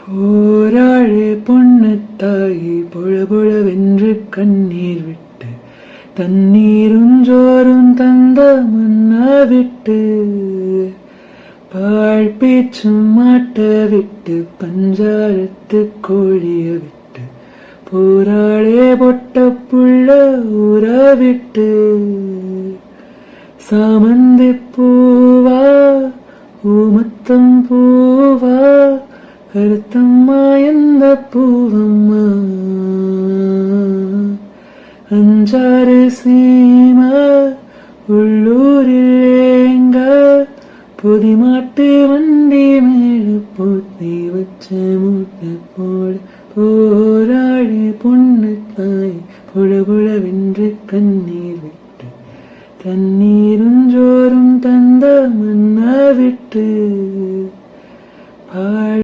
போராழே பொன்னத்தாயி பொழபொழவென்று கண்ணீர் விட்டு தண்ணீருஞ்சோறும் தந்த மன்னா விட்டு பாழ் பேச்சும் மாட்ட விட்டு பஞ்சாரத்து கோழிய விட்டு போராளே பொட்ட புள்ள ஊற விட்டு சாமந்தி பூவா ஊமத்தம் பூவா கருத்தம்மா எந்த பூவம்மா அஞ்சாறு சீம உள்ளூரில் ஏங்க பொதிமாட்டு வண்டி மேல போத்தி வச்ச மூட்டை போட